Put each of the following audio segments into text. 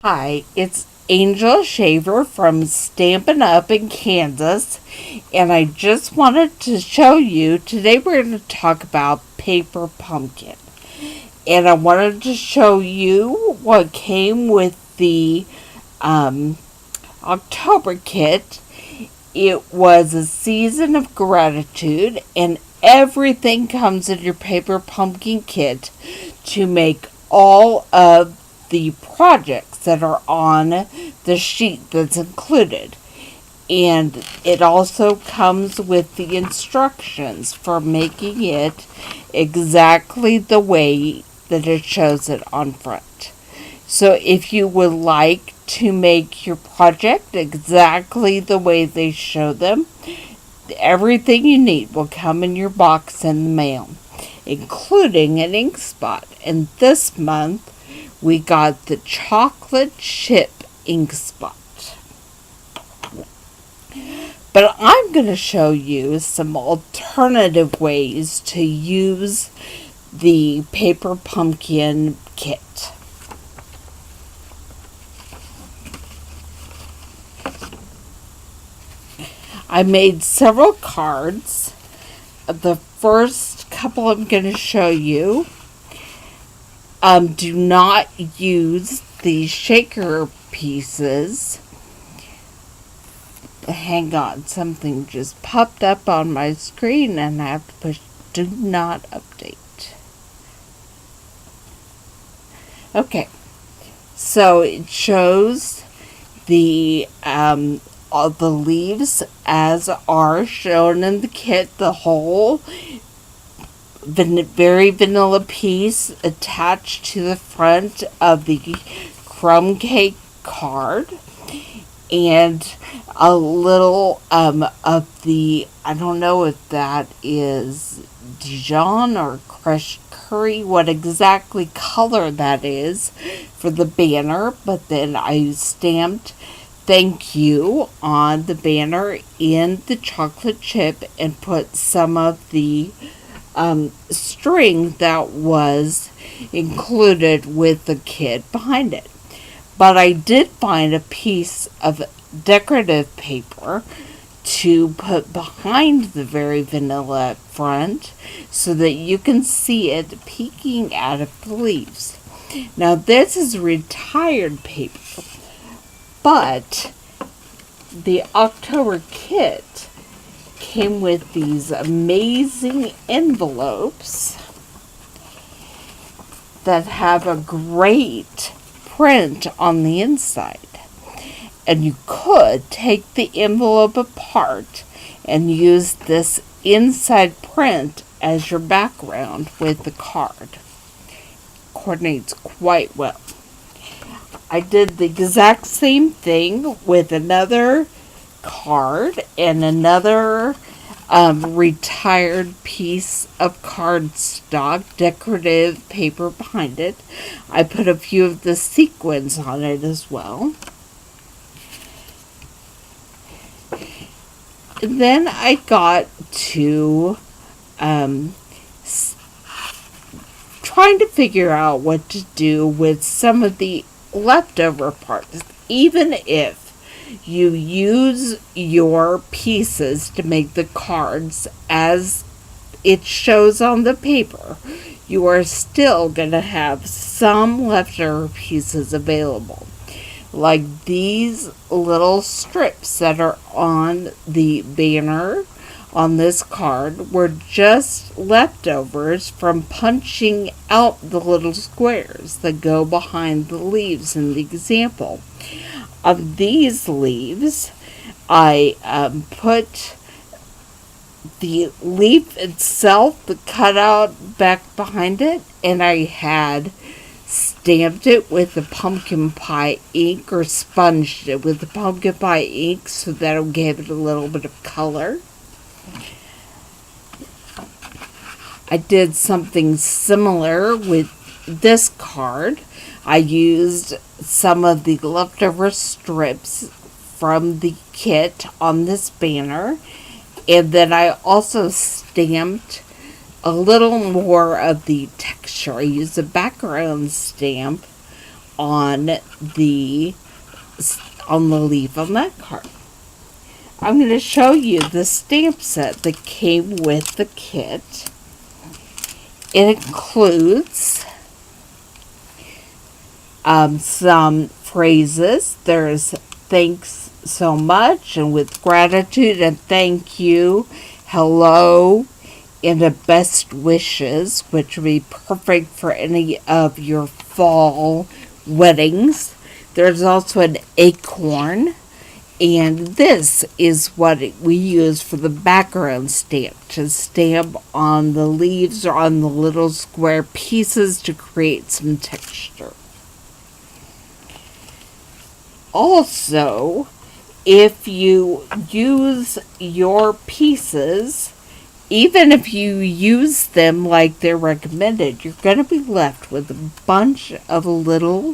Hi, it's Angel Shaver from Stampin' Up in Kansas, and I just wanted to show you, today we're going to talk about paper pumpkin. And I wanted to show you what came with the October kit. It was a season of gratitude, and everything comes in your paper pumpkin kit to make all of the projects that are on the sheet that's included. And it also comes with the instructions for making it exactly the way that it shows it on front. So if you would like to make your project exactly the way they show them, everything you need will come in your box in the mail, including an ink spot. And this month, we got the chocolate chip ink spot. But I'm going to show you some alternative ways to use the paper pumpkin kit. I made several cards. The first couple I'm going to show you, do not use the shaker pieces. Hang on, something just popped up on my screen and I have to push do not update. Okay, so it shows all the leaves as are shown in the kit, the whole very vanilla piece attached to the front of the crumb cake card, and a little of the, I don't know if that is Dijon or crushed curry, what exactly color that is for the banner, but then I stamped thank you on the banner in the chocolate chip and put some of the string that was included with the kit behind it. But I did find a piece of decorative paper to put behind the very vanilla front so that you can see it peeking out of the leaves. Now this is retired paper, but the October kit came with these amazing envelopes that have a great print on the inside. And you could take the envelope apart and use this inside print as your background with the card. Coordinates quite well. I did the exact same thing with another card and another retired piece of cardstock, decorative paper behind it. I put a few of the sequins on it as well. And then I got to trying to figure out what to do with some of the leftover parts. Even if you use your pieces to make the cards as it shows on the paper, you are still going to have some leftover pieces available. Like these little strips that are on the banner on this card were just leftovers from punching out the little squares that go behind the leaves in the example. Of these leaves, I put the leaf itself, the cutout back behind it, and I had stamped it with the pumpkin pie ink or sponged it with the pumpkin pie ink so that'll give it a little bit of color. I did something similar with this card. I used some of the leftover strips from the kit on this banner, and then I also stamped a little more of the texture. I used a background stamp on the leaf on that card. I'm going to show you the stamp set that came with the kit. It includes some phrases. There's thanks so much, and with gratitude, and thank you, hello, and the best wishes, which would be perfect for any of your fall weddings. There's also an acorn, and this is what we use for the background stamp, to stamp on the leaves or on the little square pieces to create some texture. Also, if you use your pieces, even if you use them like they're recommended, you're going to be left with a bunch of little,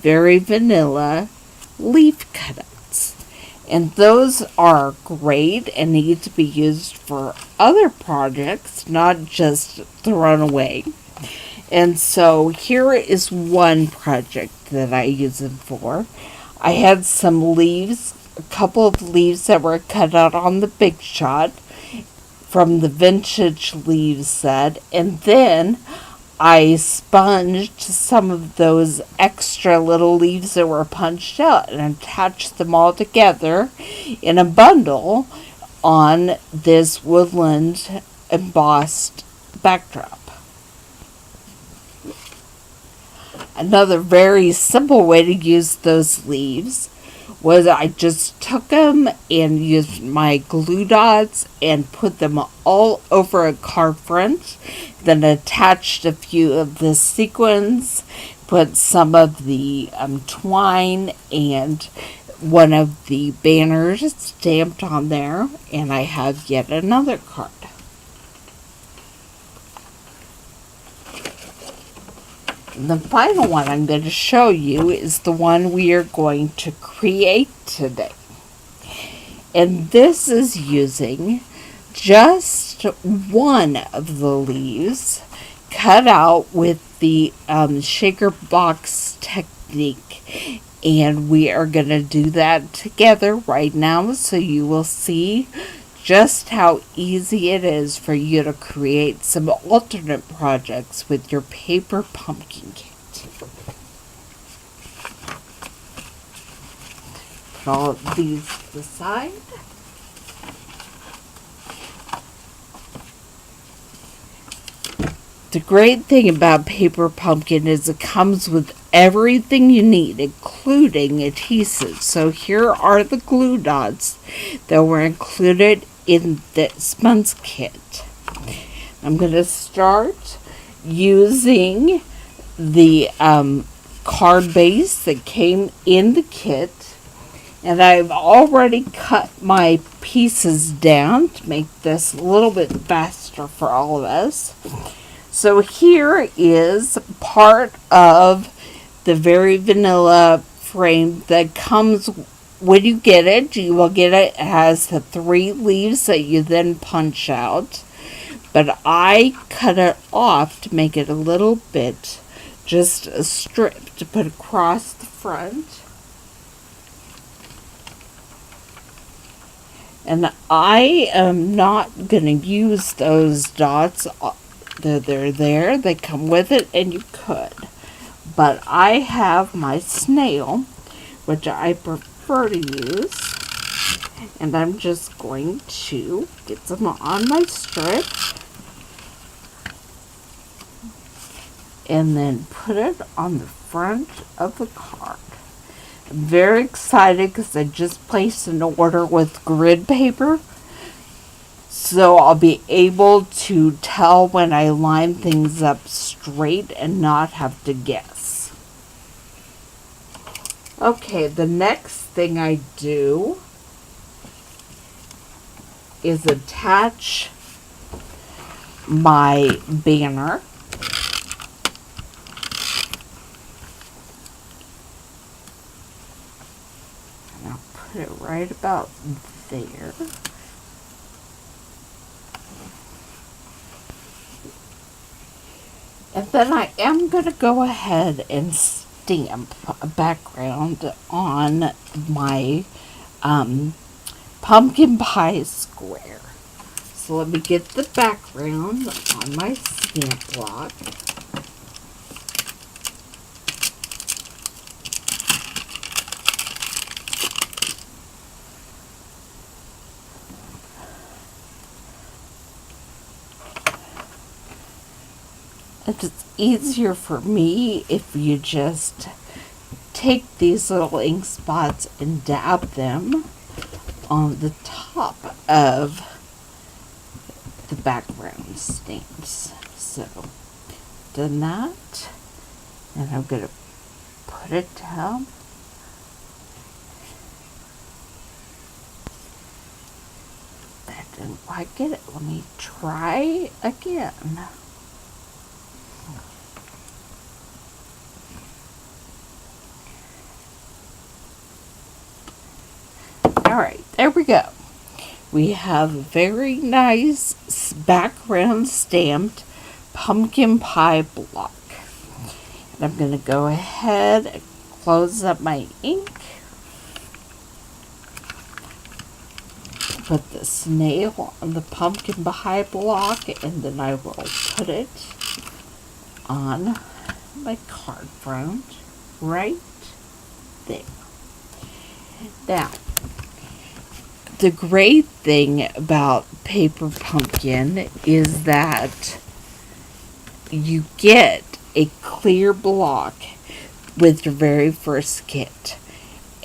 very vanilla leaf cutouts. And those are great and need to be used for other projects, not just thrown away. And so here is one project that I use them for. I had some leaves, a couple of leaves that were cut out on the Big Shot from the vintage leaves set, and then I sponged some of those extra little leaves that were punched out and attached them all together in a bundle on this woodland embossed backdrop. Another very simple way to use those leaves was I just took them and used my glue dots and put them all over a card front, then attached a few of the sequins, put some of the twine and one of the banners stamped on there, and I have yet another card. The final one I'm going to show you is the one we are going to create today. And this is using just one of the leaves cut out with the shaker box technique. And we are going to do that together right now, so you will see just how easy it is for you to create some alternate projects with your paper pumpkin kit. Put all of these to the side. The great thing about paper pumpkin is it comes with everything you need, including adhesive. So here are the glue dots that were included in this month's kit. I'm going to start using the card base that came in the kit, and I've already cut my pieces down to make this a little bit faster for all of us. So here is part of the very vanilla frame that comes when you get it. You will get it. It has the 3 leaves that you then punch out. But I cut it off to make it a little bit, just a strip to put across the front. And I am not going to use those dots. They're there. They come with it, and you could. But I have my snail, which I prefer to use. And I'm just going to get some on my strip. And then put it on the front of the card. I'm very excited because I just placed an order with grid paper. So I'll be able to tell when I line things up straight and not have to guess. Okay, the next thing I do is attach my banner. And I'll put it right about there. And then I am going to go ahead and stamp background on my pumpkin pie square. So let me get the background on my stamp block. It's easier for me if you just take these little ink spots and dab them on the top of the background stamps. So, done that, and I'm going to put it down. That didn't quite get it. Let me try again. Alright, there we go. We have a very nice background stamped pumpkin pie block. And I'm going to go ahead and close up my ink. Put the snail on the pumpkin pie block, and then I will put it on my card front right there. Now, the great thing about paper pumpkin is that you get a clear block with your very first kit.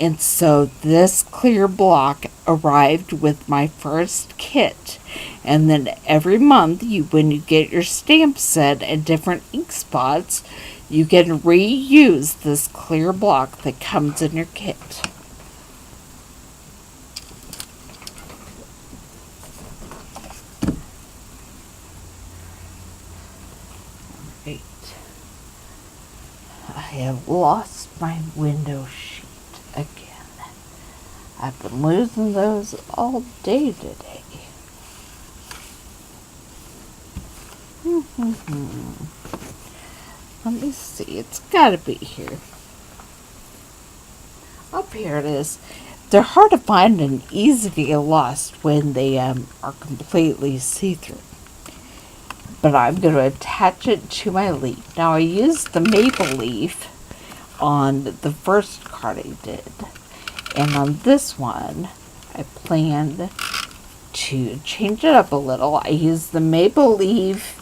And so this clear block arrived with my first kit. And then every month, when you get your stamp set and different ink spots, you can reuse this clear block that comes in your kit. I have lost my window sheet again. I've been losing those all day today. Let me see. It's gotta be here. Up here it is. They're hard to find and easy to get lost when they are completely see-through. But I'm going to attach it to my leaf. Now, I used the maple leaf on the first card I did. And on this one, I planned to change it up a little. I used the maple leaf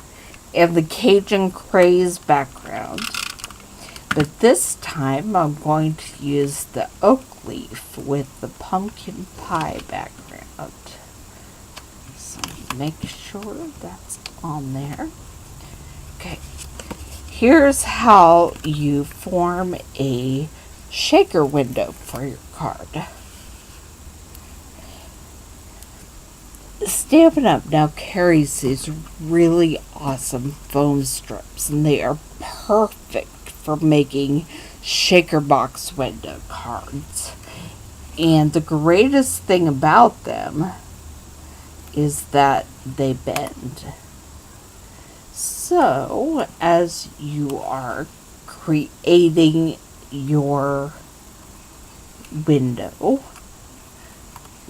and the Cajun Craze background. But this time, I'm going to use the oak leaf with the pumpkin pie background. So, make sure that's on there. Okay, here's how you form a shaker window for your card. Stampin' Up! Now carries these really awesome foam strips, and they are perfect for making shaker box window cards. And the greatest thing about them is that they bend. So, as you are creating your window,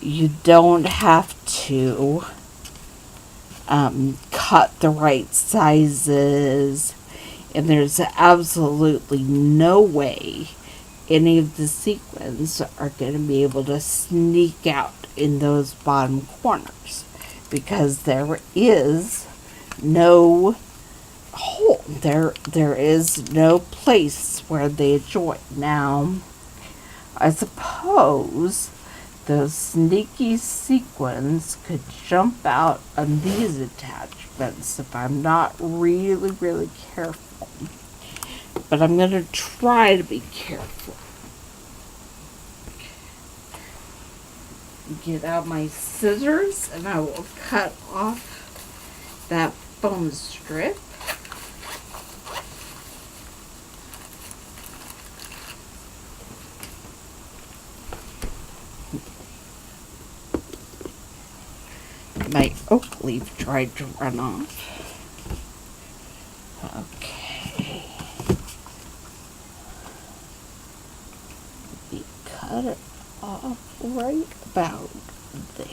you don't have to cut the right sizes, and there's absolutely no way any of the sequins are going to be able to sneak out in those bottom corners, because there is no hole. There is no place where they join. Now, I suppose those sneaky sequins could jump out on these attachments if I'm not really, really careful. But I'm going to try to be careful. Get out my scissors, and I will cut off that foam strip. My oak leaf tried to run off. Okay. cut it off right about there.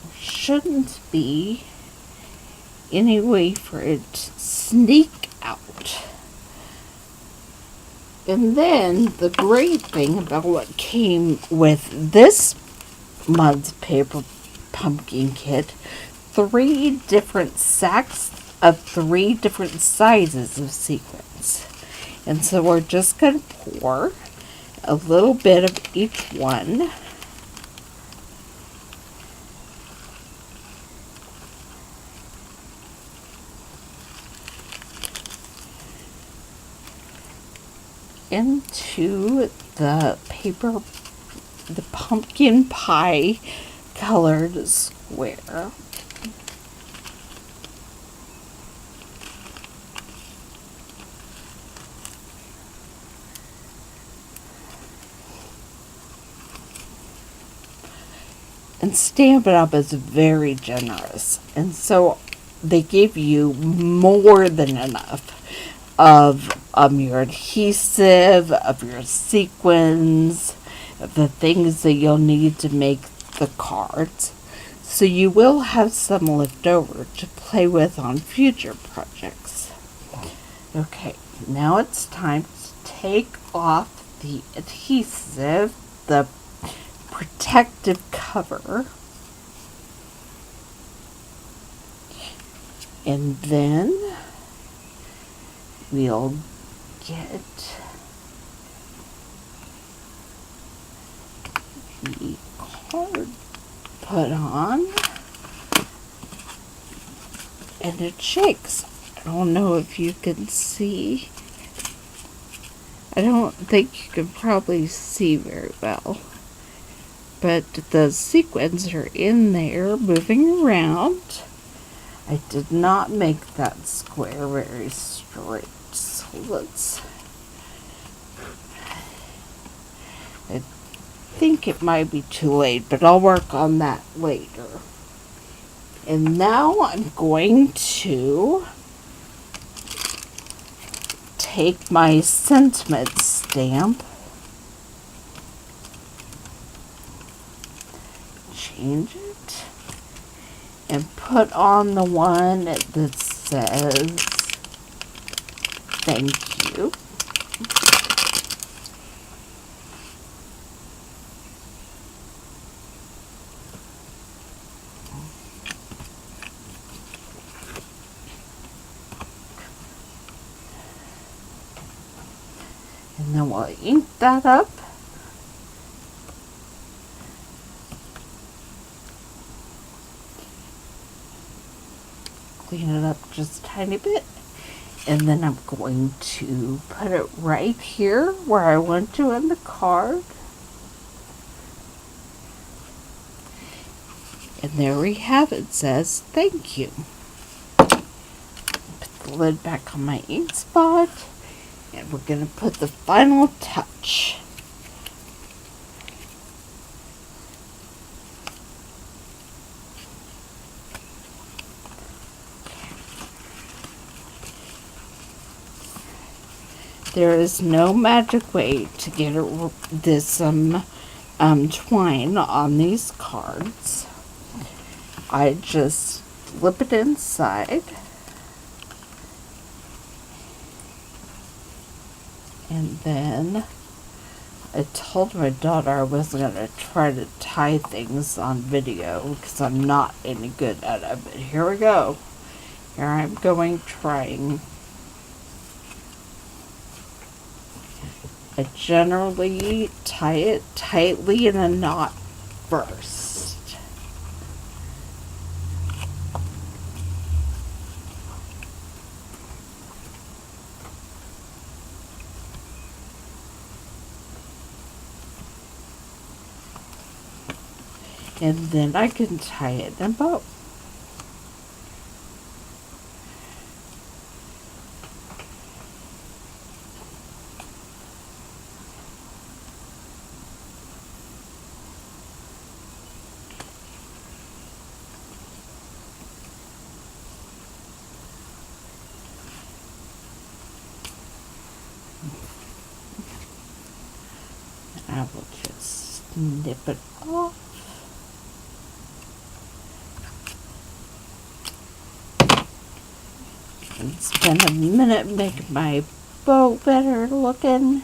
There shouldn't be any way for it to sneak out. And then the great thing about what came with this month's paper pumpkin kit, 3 different sacks of 3 different sizes of sequins. And so we're just going to pour a little bit of each one. Into the pumpkin pie colored square. And Stampin' Up! Is very generous, and so they give you more than enough of your adhesive, of your sequins, of the things that you'll need to make the cards. So you will have some left over to play with on future projects. Okay, now it's time to take off the adhesive, the protective cover, and then we'll get the card put on, and it shakes. I don't know if you can see. I don't think you can probably see very well. But the sequins are in there moving around. I did not make that square very straight. So I think it might be too late, but I'll work on that later. And now I'm going to take my sentiment stamp, change it, and put on the one that says thank you. And then we'll ink that up. Clean it up just a tiny bit. And then I'm going to put it right here where I want to in the card. And there we have it. It says thank you. Put the lid back on my ink spot. And we're going to put the final touch. There is no magic way to get this twine on these cards. I just slip it inside. And then I told my daughter I wasn't going to try to tie things on video because I'm not any good at it. But here we go. Here I'm going trying. I generally tie it tightly in a knot first. And then I can tie it in a bow. I will just snip it off. And spend a minute making my bow better looking.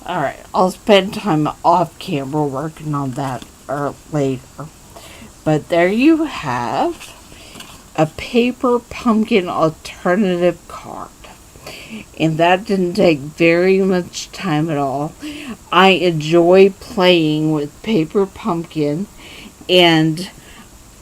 Alright, I'll spend time off camera working on that later. But there you have a paper pumpkin alternative card. And that didn't take very much time at all. I enjoy playing with paper pumpkin, and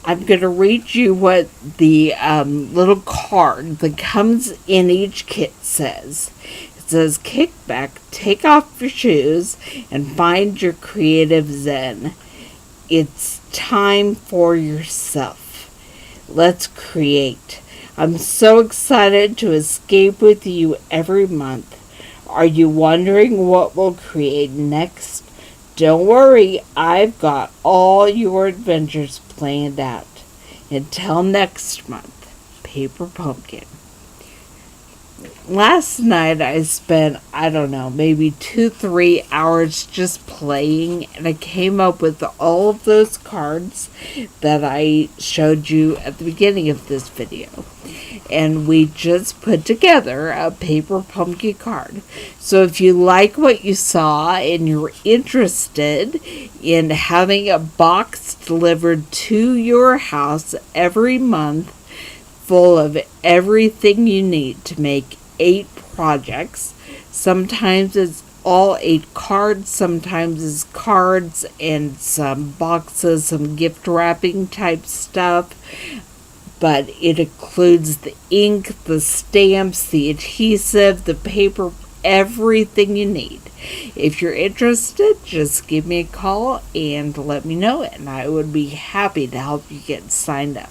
I'm going to read you what the little card that comes in each kit says. It says, kick back, take off your shoes, and find your creative zen. It's time for yourself. Let's create. I'm so excited to escape with you every month. Are you wondering what we'll create next? Don't worry, I've got all your adventures planned out. Until next month, Paper Pumpkin. Last night I spent, I don't know, maybe 2-3 hours just playing, and I came up with all of those cards that I showed you at the beginning of this video. And we just put together a paper pumpkin card. So if you like what you saw and you're interested in having a box delivered to your house every month full of everything you need to make 8 projects, sometimes it's all 8 cards, sometimes it's cards and some boxes, some gift wrapping type stuff, but it includes the ink, the stamps, the adhesive, the paper, everything you need. If you're interested, just give me a call and let me know, and I would be happy to help you get signed up.